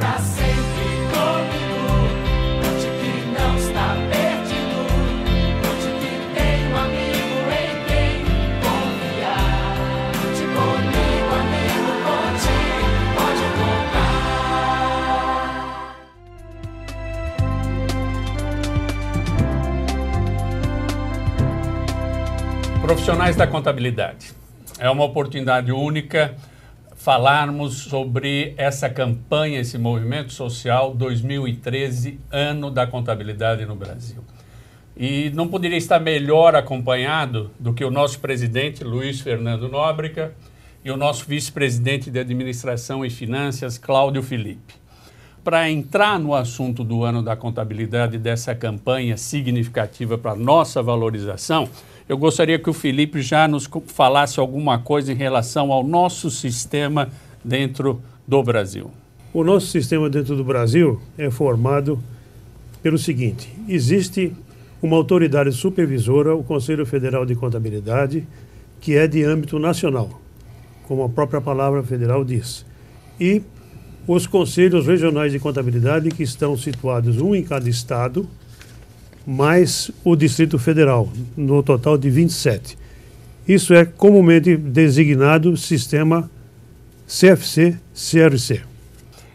está sempre comigo. Note que não está perdido. Note que tem um amigo em quem confiar. Note comigo, amigo, conte, pode contar. Profissionais da contabilidade. É uma oportunidade única falarmos sobre essa campanha, esse movimento social 2013, ano da contabilidade no Brasil. E não poderia estar melhor acompanhado do que o nosso presidente, Luiz Fernando Nóbrega, e o nosso vice-presidente de Administração e Finanças, Cláudio Felipe. Para entrar no assunto do ano da contabilidade, dessa campanha significativa para a nossa valorização, eu gostaria que o Felipe já nos falasse alguma coisa em relação ao nosso sistema dentro do Brasil. O nosso sistema dentro do Brasil é formado pelo seguinte: existe uma autoridade supervisora, o Conselho Federal de Contabilidade, que é de âmbito nacional, como a própria palavra federal diz. E os conselhos regionais de contabilidade, que estão situados um em cada estado, mais o Distrito Federal, no total de 27. Isso é comumente designado sistema CFC-CRC.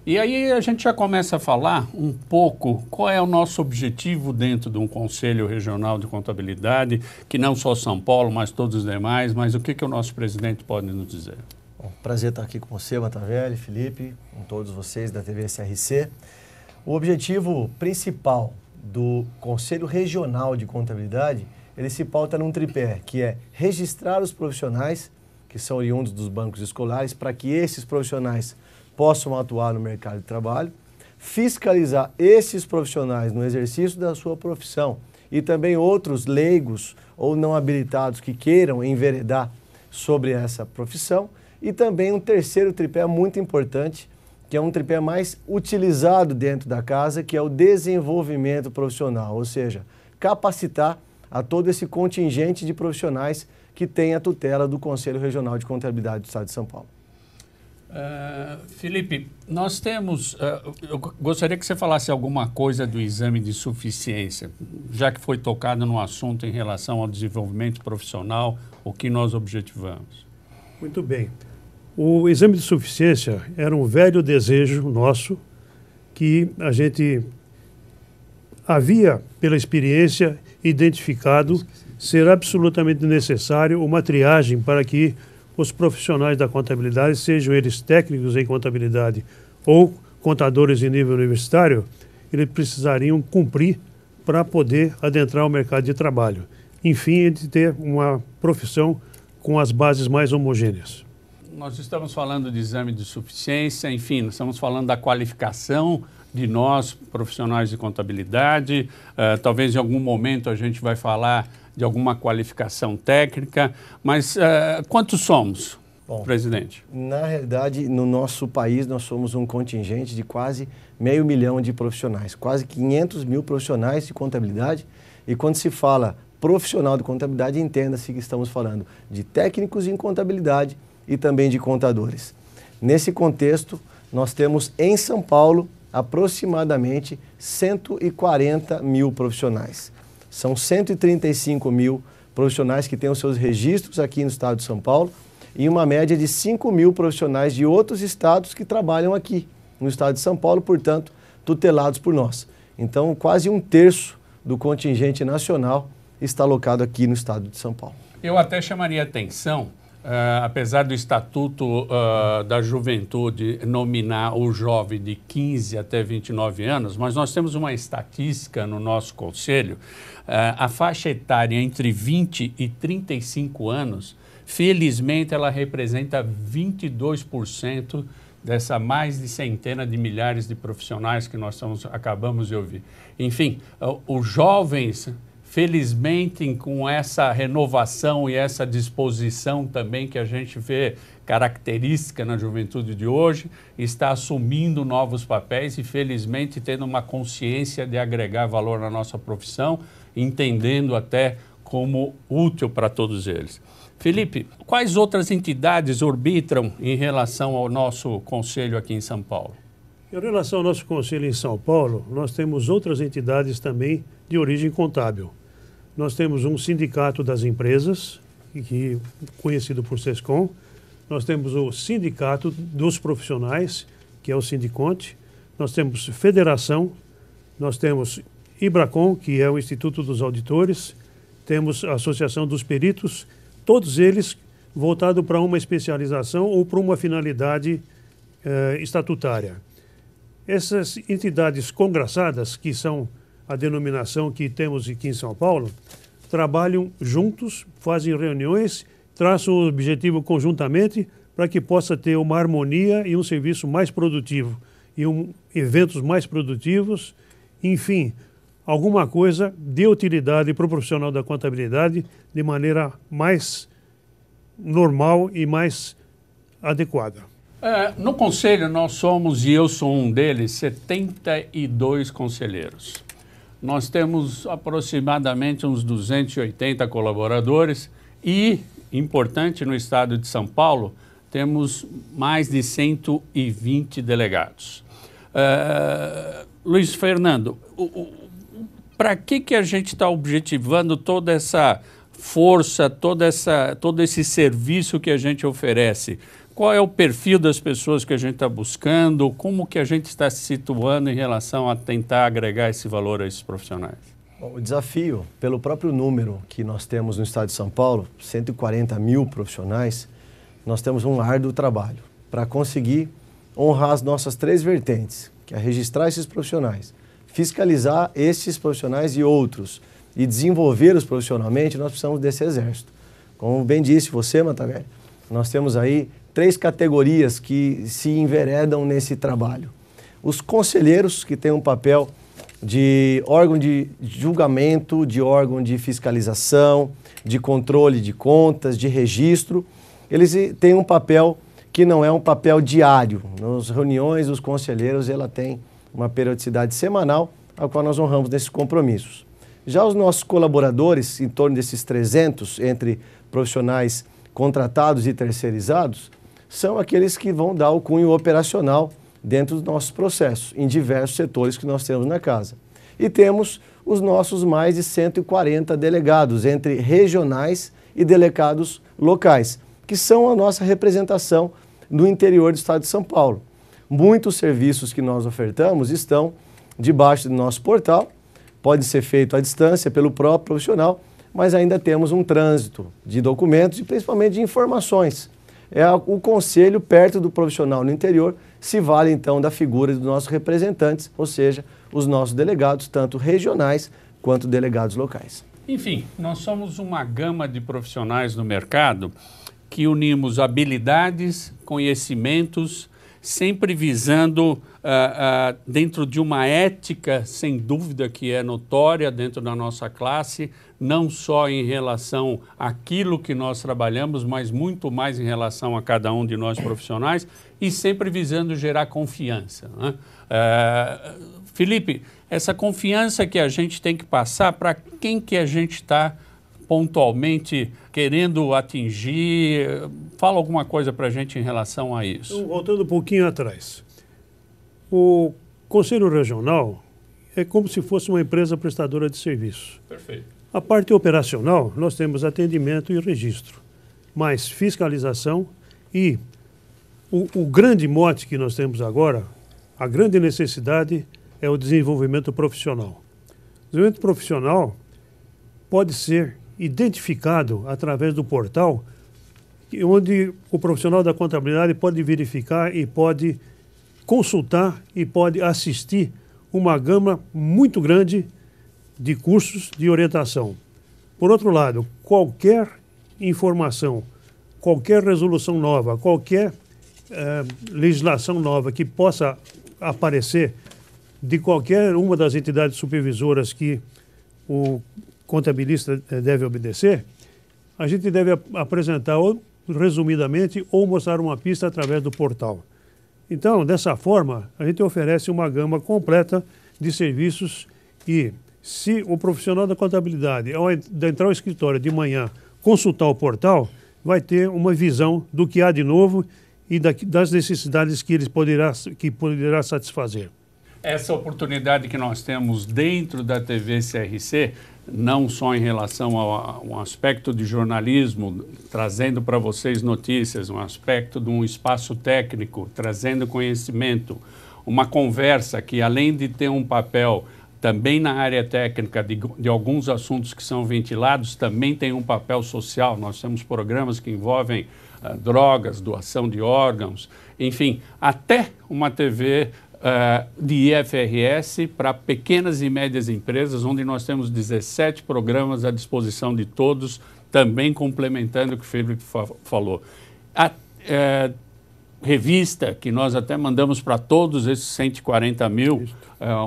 E aí a gente já começa a falar um pouco qual é o nosso objetivo dentro de um Conselho Regional de Contabilidade, que não só São Paulo, mas todos os demais, mas o que o nosso presidente pode nos dizer? Bom, prazer estar aqui com você, Matavelli, Felipe, com todos vocês da TV SRC. O objetivo principal do Conselho Regional de Contabilidade, ele se pauta num tripé, que é registrar os profissionais, que são oriundos dos bancos escolares, para que esses profissionais possam atuar no mercado de trabalho, fiscalizar esses profissionais no exercício da sua profissão e também outros leigos ou não habilitados que queiram enveredar sobre essa profissão, e também um terceiro tripé muito importante, que é um tripé mais utilizado dentro da casa, que é o desenvolvimento profissional, ou seja, capacitar a todo esse contingente de profissionais que tem a tutela do Conselho Regional de Contabilidade do Estado de São Paulo. Felipe, nós temos, eu gostaria que você falasse alguma coisa do exame de suficiência, já que foi tocado no assunto em relação ao desenvolvimento profissional, o que nós objetivamos. Muito bem. O exame de suficiência era um velho desejo nosso, que a gente havia, pela experiência, identificado ser absolutamente necessário uma triagem para que os profissionais da contabilidade, sejam eles técnicos em contabilidade ou contadores em nível universitário, eles precisariam cumprir para poder adentrar o mercado de trabalho. Enfim, de ter uma profissão com as bases mais homogêneas. Nós estamos falando de exame de suficiência, enfim, nós estamos falando da qualificação de nós, profissionais de contabilidade. Talvez em algum momento a gente vai falar de alguma qualificação técnica, mas quantos somos, Bom, presidente? Na realidade, no nosso país, nós somos um contingente de quase 500 mil de profissionais, quase 500 mil profissionais de contabilidade. E quando se fala profissional de contabilidade, entenda-se que estamos falando de técnicos em contabilidade e também de contadores. Nesse contexto, nós temos em São Paulo aproximadamente 140 mil profissionais. São 135 mil profissionais que têm os seus registros aqui no estado de São Paulo e uma média de 5 mil profissionais de outros estados que trabalham aqui no estado de São Paulo, portanto, tutelados por nós. Então, quase um terço do contingente nacional está alocado aqui no estado de São Paulo. Eu até chamaria atenção, apesar do Estatuto da Juventude nominar o jovem de 15 até 29 anos, mas nós temos uma estatística no nosso conselho, a faixa etária entre 20 e 35 anos, felizmente ela representa 22% dessa mais de centena de milhares de profissionais que nós acabamos de ouvir. Enfim, os jovens, felizmente, com essa renovação e essa disposição também que a gente vê característica na juventude de hoje, está assumindo novos papéis e, felizmente, tendo uma consciência de agregar valor na nossa profissão, entendendo até como útil para todos eles. Felipe, quais outras entidades orbitam em relação ao nosso conselho aqui em São Paulo? Em relação ao nosso conselho em São Paulo, nós temos outras entidades também de origem contábil. Nós temos um sindicato das empresas, conhecido por SESCOM. Nós temos o sindicato dos profissionais, que é o Sindiconte. Nós temos federação, nós temos IBRACON, que é o Instituto dos Auditores. Temos a Associação dos Peritos, todos eles voltados para uma especialização ou para uma finalidade estatutária. Essas entidades congraçadas, que são a denominação que temos aqui em São Paulo, trabalham juntos, fazem reuniões, traçam o objetivo conjuntamente para que possa ter uma harmonia e um serviço mais produtivo, e eventos mais produtivos, enfim, alguma coisa de utilidade para o profissional da contabilidade de maneira mais normal e mais adequada. No Conselho, nós somos, e eu sou um deles, 72 conselheiros. Nós temos aproximadamente uns 280 colaboradores e, importante, no estado de São Paulo, temos mais de 120 delegados. Luiz Fernando, para que a gente está objetivando toda essa força, todo esse serviço que a gente oferece? Qual é o perfil das pessoas que a gente está buscando? Como que a gente está se situando em relação a tentar agregar esse valor a esses profissionais? Bom, o desafio, pelo próprio número que nós temos no estado de São Paulo, 140 mil profissionais, nós temos um árduo trabalho para conseguir honrar as nossas 3 vertentes, que é registrar esses profissionais, fiscalizar esses profissionais e outros, e desenvolvê-los profissionalmente. Nós precisamos desse exército. Como bem disse você, Matavelli, nós temos aí 3 categorias que se enveredam nesse trabalho. Os conselheiros, que têm um papel de órgão de julgamento, de órgão de fiscalização, de controle de contas, de registro, eles têm um papel que não é um papel diário. Nas reuniões dos conselheiros, ela tem uma periodicidade semanal, a qual nós honramos nesses compromissos. Já os nossos colaboradores, em torno desses 300, entre profissionais contratados e terceirizados, são aqueles que vão dar o cunho operacional dentro dos nossos processos, em diversos setores que nós temos na casa. E temos os nossos mais de 140 delegados, entre regionais e delegados locais, que são a nossa representação no interior do estado de São Paulo. Muitos serviços que nós ofertamos estão debaixo do nosso portal, pode ser feito à distância pelo próprio profissional, mas ainda temos um trânsito de documentos e principalmente de informações. É o conselho perto do profissional no interior, se vale então da figura dos nossos representantes, ou seja, os nossos delegados, tanto regionais quanto delegados locais. Enfim, nós somos uma gama de profissionais no mercado que unimos habilidades, conhecimentos, sempre visando, dentro de uma ética, sem dúvida, que é notória dentro da nossa classe, não só em relação àquilo que nós trabalhamos, mas muito mais em relação a cada um de nós profissionais, e sempre visando gerar confiança, né? Felipe, essa confiança que a gente tem que passar, para quem que a gente está pontualmente querendo atingir? Fala alguma coisa para a gente em relação a isso. Então, voltando um pouquinho atrás, o Conselho Regional é como se fosse uma empresa prestadora de serviço. Perfeito. A parte operacional, nós temos atendimento e registro, mais fiscalização e o grande mote que nós temos agora, a grande necessidade é o desenvolvimento profissional. O desenvolvimento profissional pode ser identificado através do portal, onde o profissional da contabilidade pode verificar e pode consultar e pode assistir uma gama muito grande de cursos de orientação. Por outro lado, qualquer informação, qualquer resolução nova, qualquer legislação nova que possa aparecer de qualquer uma das entidades supervisoras que o contabilista deve obedecer, a gente deve apresentar resumidamente ou mostrar uma pista através do portal. Então, dessa forma, a gente oferece uma gama completa de serviços e se o profissional da contabilidade, ao entrar ao escritório de manhã, consultar o portal, vai ter uma visão do que há de novo e das necessidades que poderá satisfazer. Essa oportunidade que nós temos dentro da TV CRC, não só em relação a um aspecto de jornalismo, trazendo para vocês notícias, um aspecto de um espaço técnico, trazendo conhecimento, uma conversa que, além de ter um papel também na área técnica de alguns assuntos que são ventilados, também tem um papel social. Nós temos programas que envolvem drogas, doação de órgãos, enfim, até uma TV de IFRS para pequenas e médias empresas, onde nós temos 17 programas à disposição de todos, também complementando o que o Felipe falou. A revista, que nós até mandamos para todos esses 140 mil,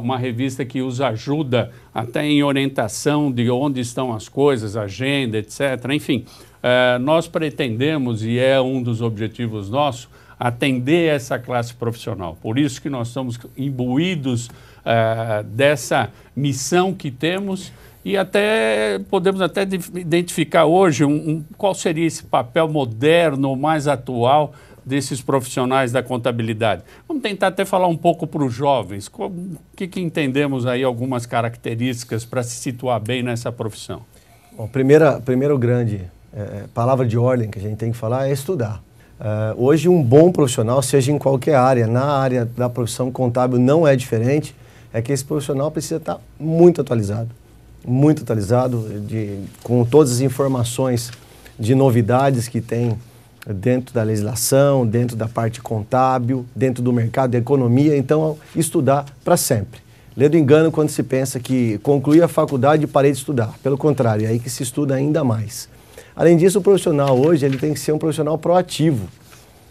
uma revista que os ajuda até em orientação de onde estão as coisas, agenda, etc. Enfim, nós pretendemos, e é um dos objetivos nossos, atender essa classe profissional. Por isso que nós estamos imbuídos dessa missão que temos e até podemos até identificar hoje qual seria esse papel moderno, mais atual desses profissionais da contabilidade. Vamos tentar até falar um pouco para os jovens. O que entendemos aí, algumas características para se situar bem nessa profissão? Bom, primeira grande palavra de ordem que a gente tem que falar é estudar. Hoje um bom profissional, seja em qualquer área, na área da profissão contábil não é diferente, é que esse profissional precisa estar muito atualizado, com todas as informações de novidades que tem dentro da legislação, dentro da parte contábil, dentro do mercado da economia. Então, estudar para sempre. Lê do engano quando se pensa que concluí a faculdade e parei de estudar. Pelo contrário, é aí que se estuda ainda mais. Além disso, o profissional hoje ele tem que ser um profissional proativo.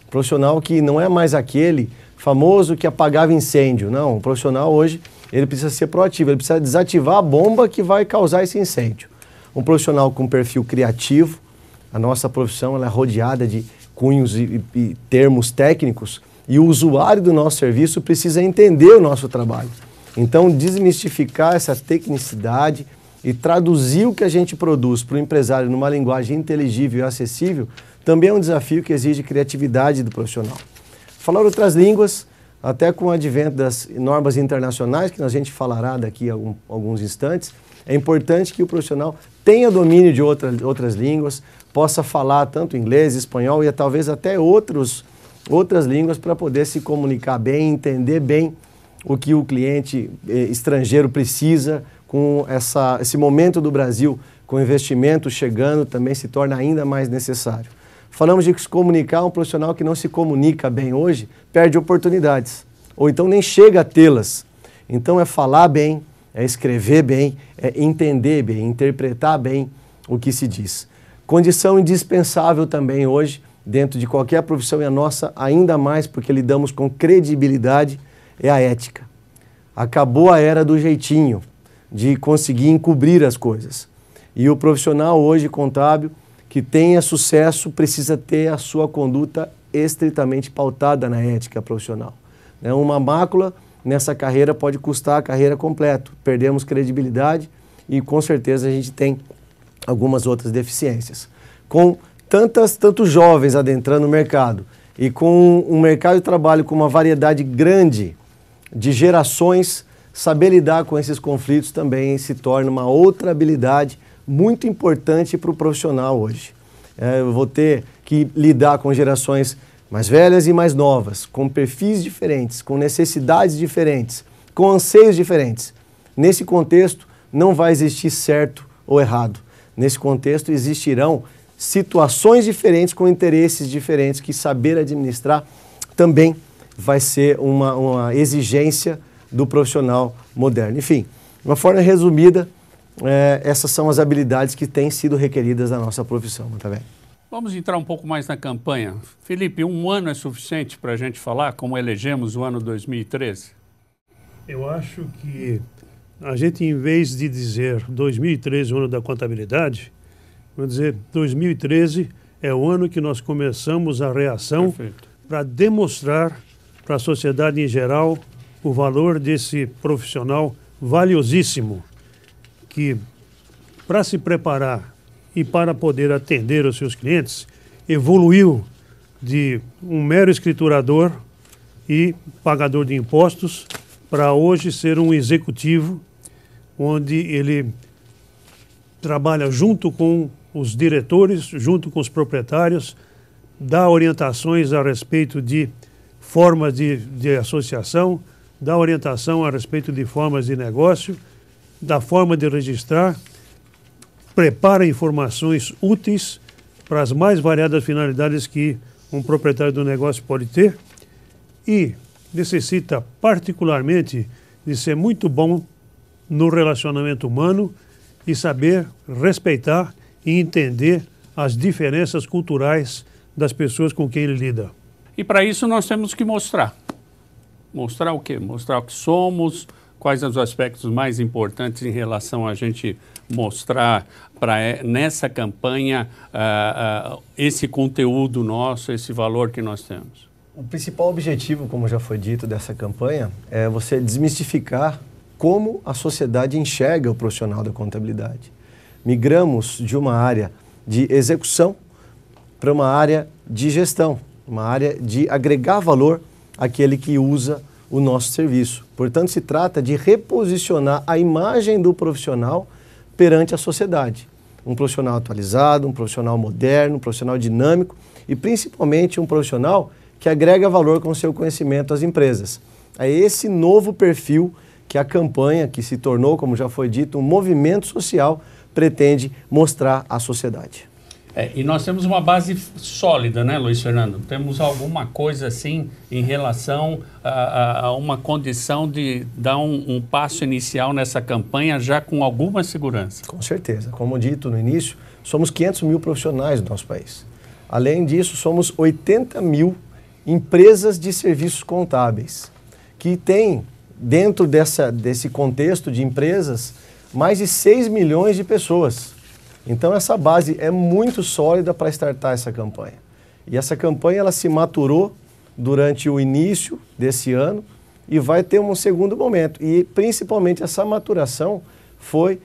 Profissional que não é mais aquele famoso que apagava incêndio. Não, o profissional hoje ele precisa ser proativo, ele precisa desativar a bomba que vai causar esse incêndio. Um profissional com perfil criativo. A nossa profissão ela é rodeada de cunhos e termos técnicos e o usuário do nosso serviço precisa entender o nosso trabalho. Então, desmistificar essa tecnicidade e traduzir o que a gente produz para o empresário numa linguagem inteligível e acessível também é um desafio que exige criatividade do profissional. Falar outras línguas, até com o advento das normas internacionais, que a gente falará daqui a alguns instantes, é importante que o profissional tenha domínio de outras línguas, possa falar tanto inglês, espanhol e talvez até outras línguas para poder se comunicar bem, entender bem o que o cliente estrangeiro precisa. Com esse momento do Brasil, com investimento chegando, também se torna ainda mais necessário. Falamos de se comunicar, um profissional que não se comunica bem hoje, perde oportunidades, ou então nem chega a tê-las. Então é falar bem, é escrever bem, é entender bem, interpretar bem o que se diz. Condição indispensável também hoje, dentro de qualquer profissão, e a nossa ainda mais porque lidamos com credibilidade, é a ética. Acabou a era do jeitinho, de conseguir encobrir as coisas. E o profissional hoje contábil que tenha sucesso precisa ter a sua conduta estritamente pautada na ética profissional. Uma mácula nessa carreira pode custar a carreira completa. Perdemos credibilidade e com certeza a gente tem algumas outras deficiências. Com tantos jovens adentrando o mercado e com um mercado de trabalho com uma variedade grande de gerações, saber lidar com esses conflitos também se torna uma outra habilidade muito importante para o profissional hoje. Eu vou ter que lidar com gerações mais velhas e mais novas, com perfis diferentes, com necessidades diferentes, com anseios diferentes. Nesse contexto, não vai existir certo ou errado. Nesse contexto, existirão situações diferentes com interesses diferentes que saber administrar também vai ser uma exigência do profissional moderno. Enfim, de uma forma resumida, essas são as habilidades que têm sido requeridas da nossa profissão, tá bem? Vamos entrar um pouco mais na campanha. Felipe, um ano é suficiente para a gente falar como elegemos o ano 2013? Eu acho que a gente, em vez de dizer 2013, o ano da contabilidade, vamos dizer 2013 é o ano que nós começamos a reação para demonstrar para a sociedade em geral o valor desse profissional valiosíssimo que, para se preparar e para poder atender os seus clientes, evoluiu de um mero escriturador e pagador de impostos para hoje ser um executivo, onde ele trabalha junto com os diretores, junto com os proprietários, dá orientações a respeito de formas de associação, dá orientação a respeito de formas de negócio, da forma de registrar, prepara informações úteis para as mais variadas finalidades que um proprietário do negócio pode ter e necessita particularmente de ser muito bom no relacionamento humano e saber respeitar e entender as diferenças culturais das pessoas com quem ele lida. E para isso nós temos que mostrar. Mostrar o quê? Mostrar o que somos, quais são os aspectos mais importantes em relação a gente mostrar nessa campanha esse conteúdo nosso, esse valor que nós temos. O principal objetivo, como já foi dito, dessa campanha é você desmistificar como a sociedade enxerga o profissional da contabilidade. Migramos de uma área de execução para uma área de gestão, uma área de agregar valor àquele que usa o nosso serviço. Portanto, se trata de reposicionar a imagem do profissional perante a sociedade. Um profissional atualizado, um profissional moderno, um profissional dinâmico e principalmente um profissional que agrega valor com o seu conhecimento às empresas. É esse novo perfil que a campanha, que se tornou, como já foi dito, um movimento social, pretende mostrar à sociedade. E nós temos uma base sólida, né, Luiz Fernando? Temos alguma coisa assim em relação a uma condição de dar um passo inicial nessa campanha já com alguma segurança? Com certeza. Como dito no início, somos 500 mil profissionais do nosso país. Além disso, somos 80 mil empresas de serviços contábeis, que têm, dentro desse contexto de empresas, mais de 6 milhões de pessoas. Então essa base é muito sólida para startar essa campanha. E essa campanha ela se maturou durante o início desse ano e vai ter um segundo momento. E principalmente essa maturação foi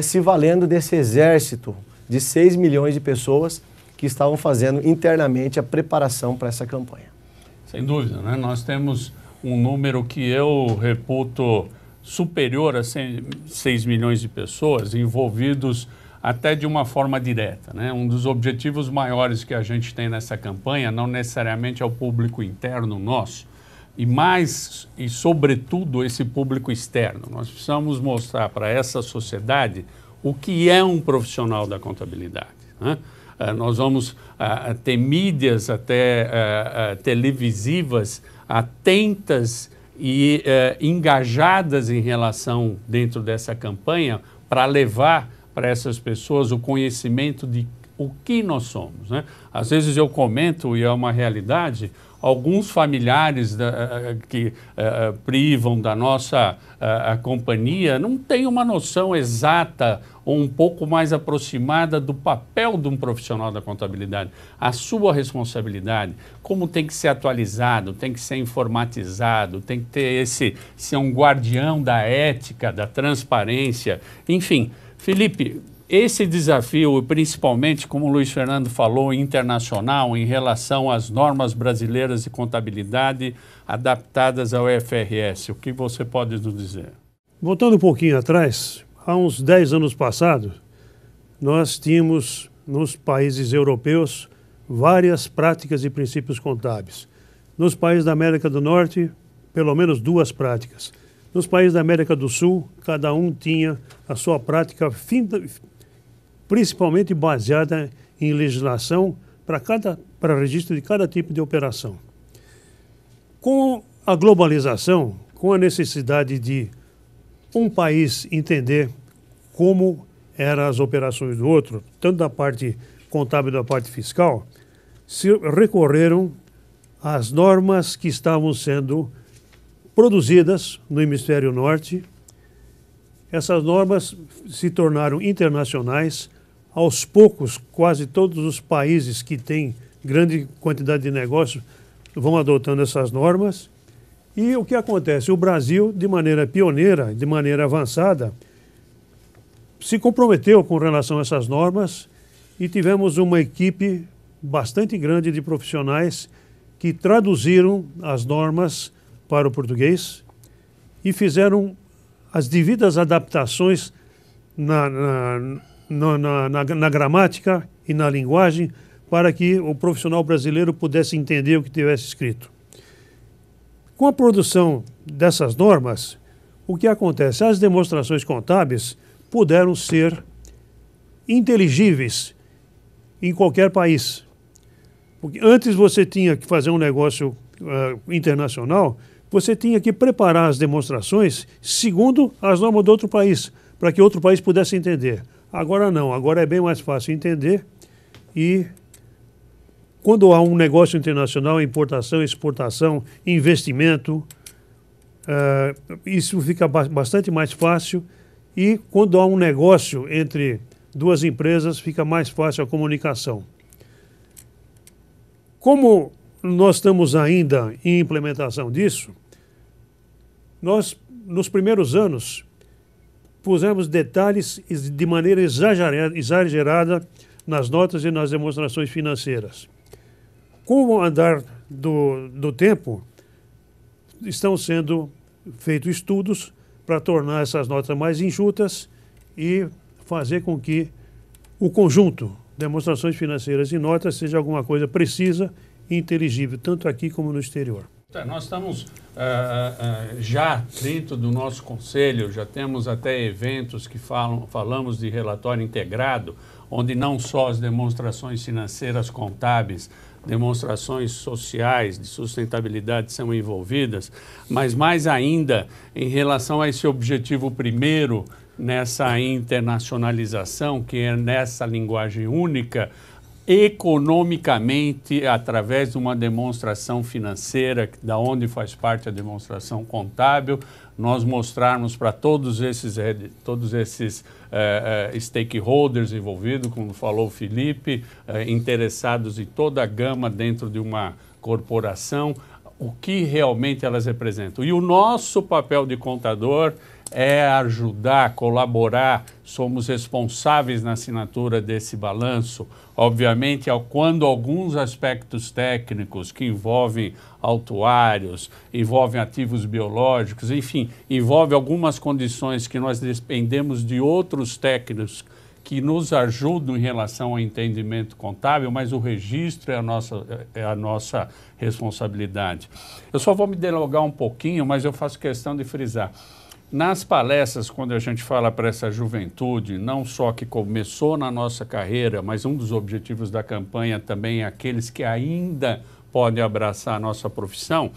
se valendo desse exército de 6 milhões de pessoas que estavam fazendo internamente a preparação para essa campanha. Sem dúvida, né? Nós temos um número que eu reputo superior a 6 milhões de pessoas envolvidos até de uma forma direta, né? Um dos objetivos maiores que a gente tem nessa campanha não necessariamente é o público interno nosso, e sobretudo esse público externo. Nós precisamos mostrar para essa sociedade o que é um profissional da contabilidade, né? Nós vamos ter mídias até televisivas atentas e engajadas em relação dentro dessa campanha para levar para essas pessoas o conhecimento de o que nós somos, né? Às vezes eu comento, e é uma realidade, alguns familiares que privam da nossa companhia não têm uma noção exata ou um pouco mais aproximada do papel de um profissional da contabilidade, a sua responsabilidade, como tem que ser atualizado, tem que ser informatizado, tem que ter ser um guardião da ética, da transparência, enfim. Felipe, esse desafio, principalmente, como o Luiz Fernando falou, internacional, em relação às normas brasileiras de contabilidade adaptadas ao IFRS, o que você pode nos dizer? Voltando um pouquinho atrás, há uns 10 anos passados, nós tínhamos nos países europeus várias práticas e princípios contábeis. Nos países da América do Norte, pelo menos 2 práticas. Nos países da América do Sul, cada um tinha a sua prática principalmente baseada em legislação para registro de cada tipo de operação. Com a globalização, com a necessidade de um país entender como eram as operações do outro, tanto da parte contábil da parte fiscal, se recorreram às normas que estavam sendo produzidas no hemisfério norte. Essas normas se tornaram internacionais. Aos poucos, quase todos os países que têm grande quantidade de negócios vão adotando essas normas. E o que acontece? O Brasil, de maneira pioneira, de maneira avançada, se comprometeu com relação a essas normas e tivemos uma equipe bastante grande de profissionais que traduziram as normas para o português e fizeram as devidas adaptações na gramática e na linguagem para que o profissional brasileiro pudesse entender o que tivesse escrito. Com a produção dessas normas, o que acontece? As demonstrações contábeis puderam ser inteligíveis em qualquer país. Porque antes você tinha que fazer um negócio internacional, você tinha que preparar as demonstrações segundo as normas do outro país, para que outro país pudesse entender. Agora não, agora é bem mais fácil entender e quando há um negócio internacional, importação, exportação, investimento, isso fica bastante mais fácil e quando há um negócio entre duas empresas, fica mais fácil a comunicação. Como nós estamos ainda em implementação disso, nós, nos primeiros anos, pusemos detalhes de maneira exagerada nas notas e nas demonstrações financeiras. Com o andar do tempo, estão sendo feitos estudos para tornar essas notas mais enxutas e fazer com que o conjunto, demonstrações financeiras e notas, seja alguma coisa precisa e inteligível, tanto aqui como no exterior. Nós estamos já dentro do nosso conselho, já temos até eventos que falamos de relatório integrado, onde não só as demonstrações financeiras contábeis, demonstrações sociais de sustentabilidade são envolvidas, mas mais ainda em relação a esse objetivo primeiro, nessa internacionalização, que é nessa linguagem única, economicamente, através de uma demonstração financeira, da onde faz parte a demonstração contábil, nós mostrarmos para todos esses stakeholders envolvidos, como falou o Felipe, interessados em toda a gama dentro de uma corporação, o que realmente elas representam. E o nosso papel de contador é ajudar, colaborar, somos responsáveis na assinatura desse balanço. Obviamente, quando alguns aspectos técnicos que envolvem autuários, envolvem ativos biológicos, enfim, envolve algumas condições que nós dependemos de outros técnicos que nos ajudam em relação ao entendimento contábil, mas o registro é a nossa responsabilidade. Eu só vou me delongar um pouquinho, mas eu faço questão de frisar. Nas palestras, quando a gente fala para essa juventude, não só que começou na nossa carreira, mas um dos objetivos da campanha também é aqueles que ainda podem abraçar a nossa profissão,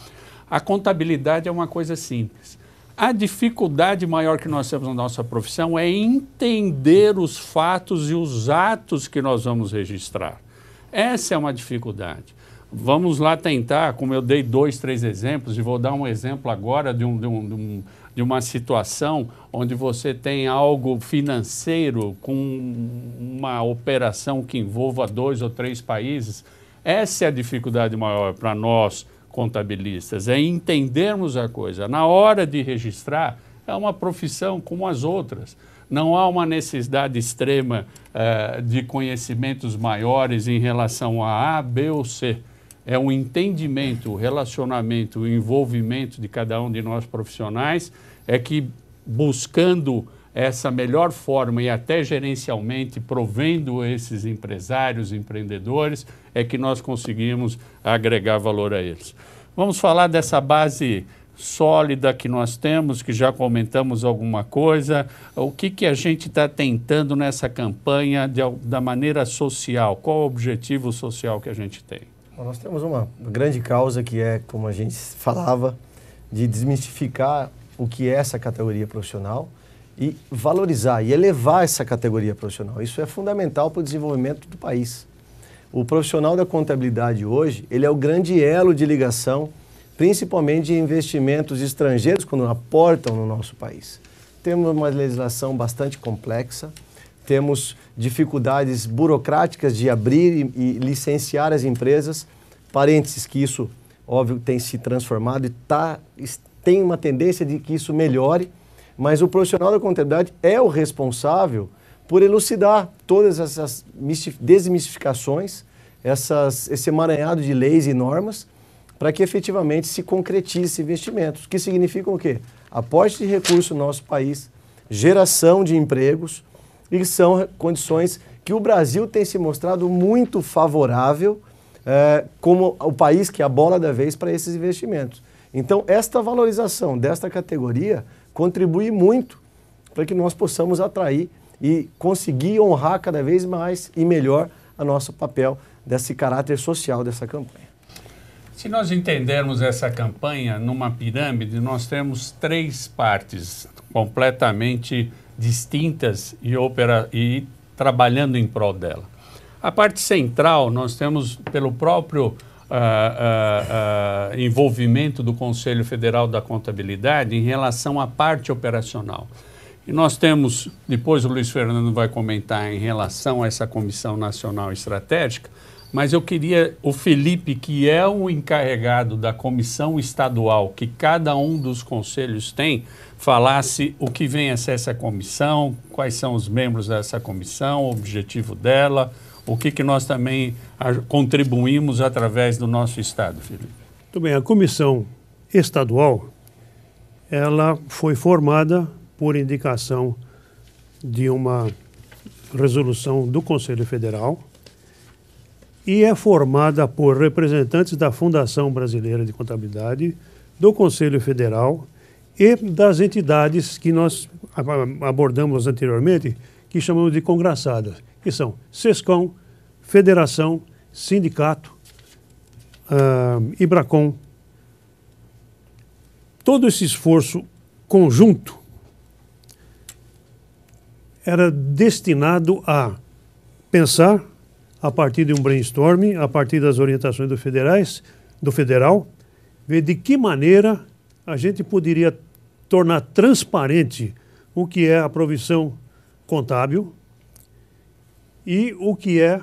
a contabilidade é uma coisa simples. A dificuldade maior que nós temos na nossa profissão é entender os fatos e os atos que nós vamos registrar. Essa é uma dificuldade. Vamos lá tentar, como eu dei 2, 3 exemplos, e vou dar um exemplo agora de uma situação onde você tem algo financeiro com uma operação que envolva 2 ou 3 países. Essa é a dificuldade maior para nós, contabilistas, é entendermos a coisa. Na hora de registrar, é uma profissão como as outras. Não há uma necessidade extrema de conhecimentos maiores em relação a A, B ou C. É um entendimento, o relacionamento, o envolvimento de cada um de nós profissionais, é que buscando essa melhor forma e até gerencialmente provendo esses empresários, empreendedores, é que nós conseguimos agregar valor a eles. Vamos falar dessa base sólida que nós temos, que já comentamos alguma coisa. O que a gente está tentando nessa campanha da maneira social? Qual o objetivo social que a gente tem? Nós temos uma grande causa que é, como a gente falava, de desmistificar o que é essa categoria profissional e valorizar e elevar essa categoria profissional. Isso é fundamental para o desenvolvimento do país. O profissional da contabilidade hoje, ele é o grande elo de ligação, principalmente de investimentos estrangeiros quando aportam no nosso país. Temos uma legislação bastante complexa, temos dificuldades burocráticas de abrir e licenciar as empresas, parênteses que isso, óbvio, tem se transformado e tem uma tendência de que isso melhore, mas o profissional da contabilidade é o responsável por elucidar todas essas desmistificações esse emaranhado de leis e normas para que efetivamente se concretize esses investimentos, que significam o quê? Aporte de recursos no nosso país, geração de empregos, e são condições que o Brasil tem se mostrado muito favorável como o país que é a bola da vez para esses investimentos. Então, esta valorização desta categoria contribui muito para que nós possamos atrair e conseguir honrar cada vez mais e melhor o nosso papel desse caráter social dessa campanha. Se nós entendermos essa campanha numa pirâmide, nós temos 3 partes completamente distintas e trabalhando em prol dela. A parte central, nós temos pelo próprio envolvimento do Conselho Federal da Contabilidade em relação à parte operacional. E nós temos, depois o Luiz Fernando vai comentar em relação a essa Comissão Nacional Estratégica, mas eu queria o Felipe, que é o encarregado da comissão estadual, que cada um dos conselhos tem, falasse o que vem a ser essa comissão, quais são os membros dessa comissão, o objetivo dela, o que nós também contribuímos através do nosso Estado, Felipe. Muito bem, a comissão estadual, ela foi formada por indicação de uma resolução do Conselho Federal e é formada por representantes da Fundação Brasileira de Contabilidade, do Conselho Federal e das entidades que nós abordamos anteriormente, que chamamos de congraçadas, que são SESCOM, Federação, Sindicato, IBRACON. Todo esse esforço conjunto era destinado a pensar, a partir de um brainstorming, a partir das orientações do federal, ver de que maneira a gente poderia tornar transparente o que é a profissão contábil e o que é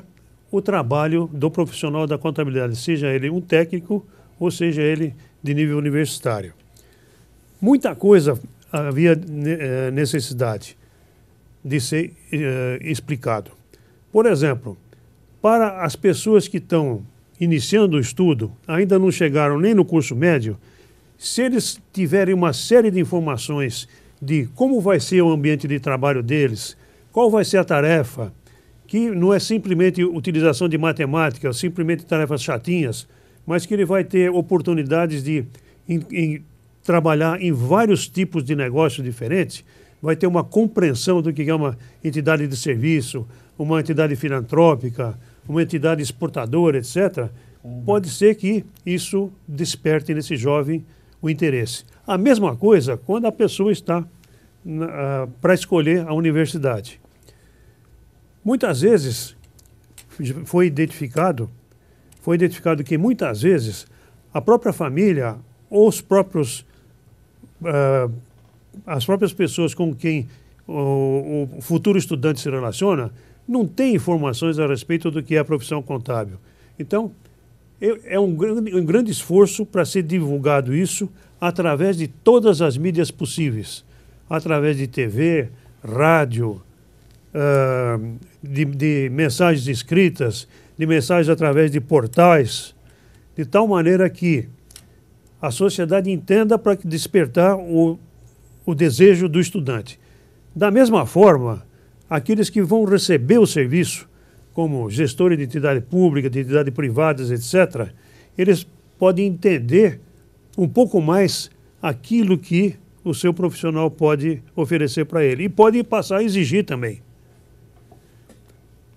o trabalho do profissional da contabilidade, seja ele um técnico ou seja ele de nível universitário. Muita coisa havia necessidade de ser explicado. Por exemplo, para as pessoas que estão iniciando o estudo, ainda não chegaram nem no curso médio, se eles tiverem uma série de informações de como vai ser o ambiente de trabalho deles, qual vai ser a tarefa, que não é simplesmente utilização de matemática, simplesmente tarefas chatinhas, mas que ele vai ter oportunidades de trabalhar em vários tipos de negócios diferentes, vai ter uma compreensão do que é uma entidade de serviço, uma entidade filantrópica, uma entidade exportadora, etc., pode ser que isso desperte nesse jovem o interesse. A mesma coisa quando a pessoa está para escolher a universidade. Muitas vezes foi identificado que muitas vezes a própria família ou as próprias pessoas com quem o futuro estudante se relaciona não tem informações a respeito do que é a profissão contábil. Então, é um grande esforço para ser divulgado isso através de todas as mídias possíveis, através de TV, rádio, de mensagens escritas, de mensagens através de portais, de tal maneira que a sociedade entenda para despertar o desejo do estudante. Da mesma forma, aqueles que vão receber o serviço, como gestores de entidade pública, de entidades privadas, etc., eles podem entender um pouco mais aquilo que o seu profissional pode oferecer para ele. E pode passar a exigir também.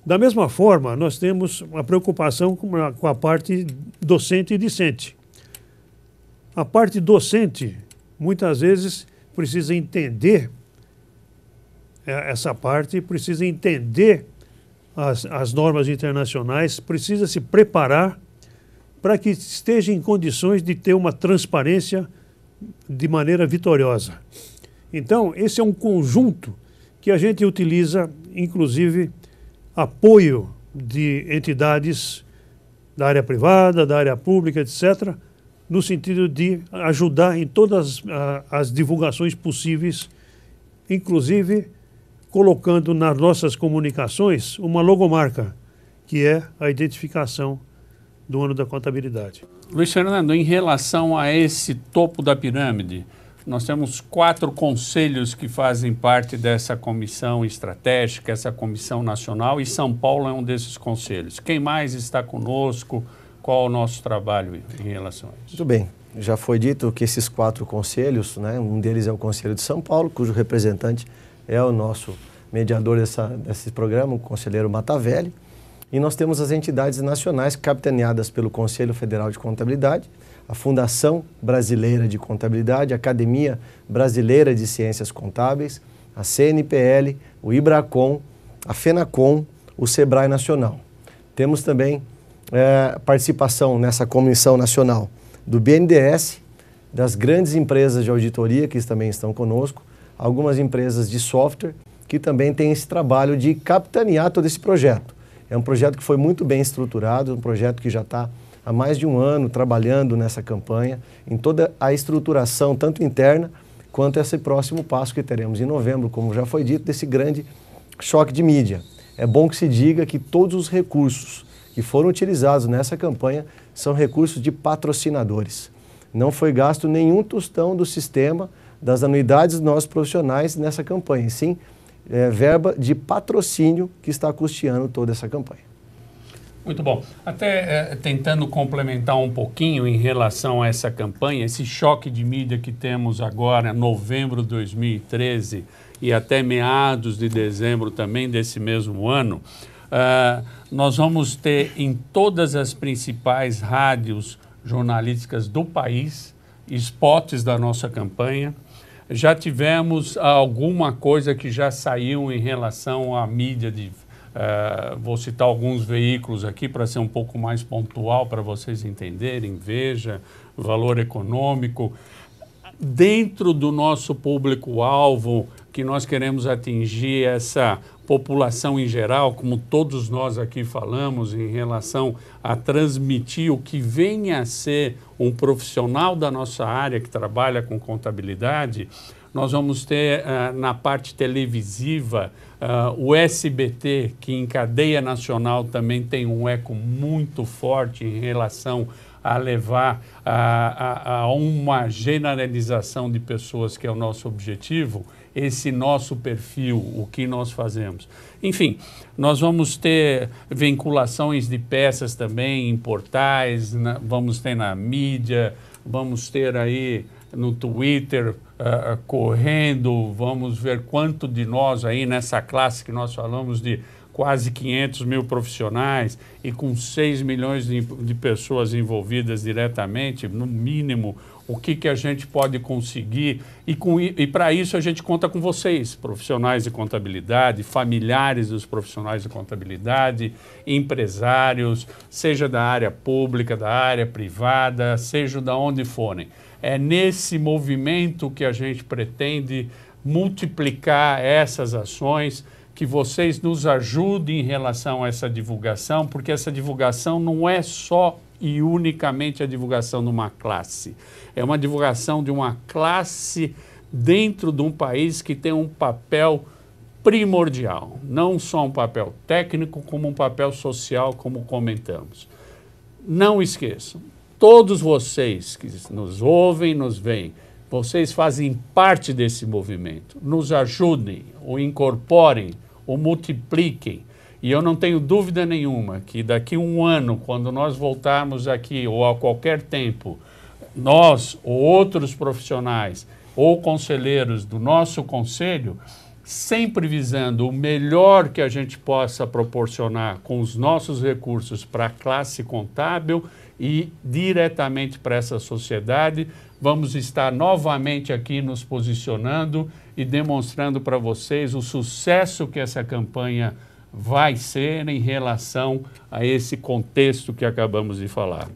Da mesma forma, nós temos uma preocupação com a parte docente e discente. A parte docente, muitas vezes, precisa entender essa parte, precisa entender as normas internacionais, precisa se preparar para que esteja em condições de ter uma transparência de maneira vitoriosa. Então, esse é um conjunto que a gente utiliza, inclusive, apoio de entidades da área privada, da área pública, etc., no sentido de ajudar em todas as divulgações possíveis, inclusive colocando nas nossas comunicações uma logomarca, que é a identificação do ano da contabilidade. Luiz Fernando, em relação a esse topo da pirâmide, nós temos 4 conselhos que fazem parte dessa comissão estratégica, essa comissão nacional, e São Paulo é um desses conselhos. Quem mais está conosco? Qual é o nosso trabalho em relação a isso? Muito bem. Já foi dito que esses 4 conselhos, né, um deles é o Conselho de São Paulo, cujo representante é o nosso mediador desse programa, o conselheiro Matavelli. E nós temos as entidades nacionais capitaneadas pelo Conselho Federal de Contabilidade, a Fundação Brasileira de Contabilidade, a Academia Brasileira de Ciências Contábeis, a CNPL, o IBRACON, a FENACON, o SEBRAE Nacional. Temos também participação nessa comissão nacional do BNDES, das grandes empresas de auditoria que também estão conosco, algumas empresas de software que também têm esse trabalho de capitanear todo esse projeto. É um projeto que foi muito bem estruturado, um projeto que já está há mais de um ano trabalhando nessa campanha, em toda a estruturação, tanto interna, quanto esse próximo passo que teremos em novembro, como já foi dito, desse grande choque de mídia. É bom que se diga que todos os recursos que foram utilizados nessa campanha são recursos de patrocinadores. Não foi gasto nenhum tostão do sistema, das anuidades dos nossos profissionais nessa campanha, sim, verba de patrocínio que está custeando toda essa campanha. Muito bom. Até tentando complementar um pouquinho em relação a essa campanha, esse choque de mídia que temos agora, novembro de 2013 e até meados de dezembro também desse mesmo ano, nós vamos ter em todas as principais rádios jornalísticas do país spots da nossa campanha. Já tivemos alguma coisa que já saiu em relação à mídia de... vou citar alguns veículos aqui para ser um pouco mais pontual para vocês entenderem. Veja, Valor Econômico. Dentro do nosso público-alvo, que nós queremos atingir essa população em geral, como todos nós aqui falamos, em relação a transmitir o que venha a ser um profissional da nossa área que trabalha com contabilidade, nós vamos ter na parte televisiva o SBT, que em cadeia nacional também tem um eco muito forte em relação a levar a uma generalização de pessoas, que é o nosso objetivo, esse nosso perfil, o que nós fazemos. Enfim, nós vamos ter vinculações de peças também em portais, vamos ter na mídia, vamos ter aí no Twitter correndo, vamos ver quanto de nós aí nessa classe que nós falamos de quase 500 mil profissionais e com 6 milhões de pessoas envolvidas diretamente, no mínimo, o que a gente pode conseguir. E para isso a gente conta com vocês, profissionais de contabilidade, familiares dos profissionais de contabilidade, empresários, seja da área pública, da área privada, seja de onde forem. É nesse movimento que a gente pretende multiplicar essas ações, que vocês nos ajudem em relação a essa divulgação, porque essa divulgação não é só e unicamente a divulgação de uma classe. É uma divulgação de uma classe dentro de um país que tem um papel primordial. Não só um papel técnico, como um papel social, como comentamos. Não esqueçam, todos vocês que nos ouvem, nos veem, vocês fazem parte desse movimento. Nos ajudem, o incorporem, o multipliquem. E eu não tenho dúvida nenhuma que daqui a um ano, quando nós voltarmos aqui, ou a qualquer tempo, nós ou outros profissionais ou conselheiros do nosso conselho, sempre visando o melhor que a gente possa proporcionar com os nossos recursos para a classe contábil e diretamente para essa sociedade, vamos estar novamente aqui nos posicionando e demonstrando para vocês o sucesso que essa campanha vai ser em relação a esse contexto que acabamos de falar.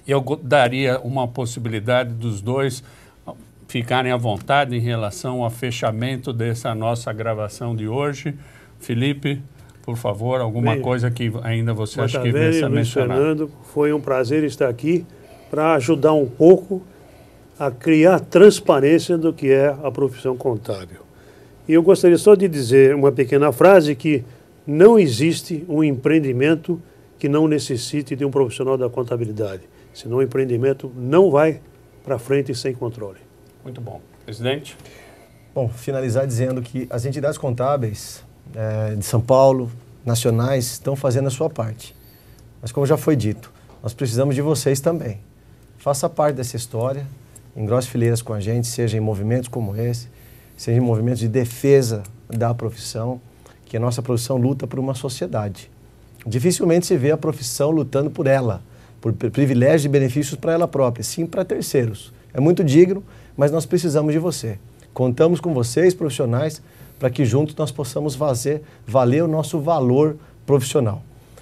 Eu daria uma possibilidade dos dois ficarem à vontade em relação ao fechamento dessa nossa gravação de hoje. Felipe, por favor, alguma coisa que ainda você acha que precisa mencionar? Fernando, foi um prazer estar aqui para ajudar um pouco a criar transparência do que é a profissão contábil. E eu gostaria só de dizer uma pequena frase que não existe um empreendimento que não necessite de um profissional da contabilidade. Senão o empreendimento não vai para frente sem controle. Muito bom. Presidente? Bom, finalizar dizendo que as entidades contábeis de São Paulo, nacionais, estão fazendo a sua parte. Mas como já foi dito, nós precisamos de vocês também. Faça parte dessa história, engrosse fileiras com a gente, seja em movimentos como esse, seja em movimentos de defesa da profissão, que a nossa profissão luta por uma sociedade. Dificilmente se vê a profissão lutando por ela, por privilégios e benefícios para ela própria, sim para terceiros. É muito digno, mas nós precisamos de você. Contamos com vocês, profissionais, para que juntos nós possamos fazer valer o nosso valor profissional.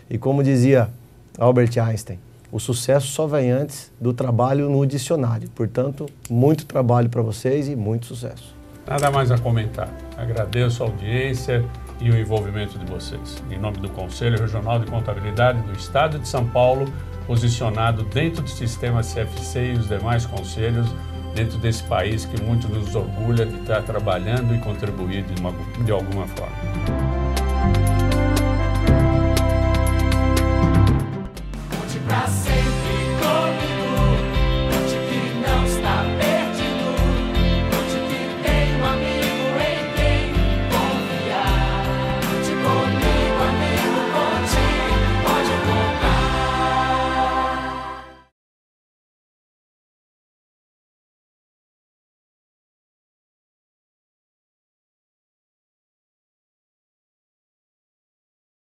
E como dizia Albert Einstein, o sucesso só vem antes do trabalho no dicionário. Portanto, muito trabalho para vocês e muito sucesso. Nada mais a comentar. Agradeço a audiência e o envolvimento de vocês. Em nome do Conselho Regional de Contabilidade do Estado de São Paulo, posicionado dentro do sistema CFC e os demais conselhos, dentro desse país que muito nos orgulha de estar trabalhando e contribuir de alguma forma.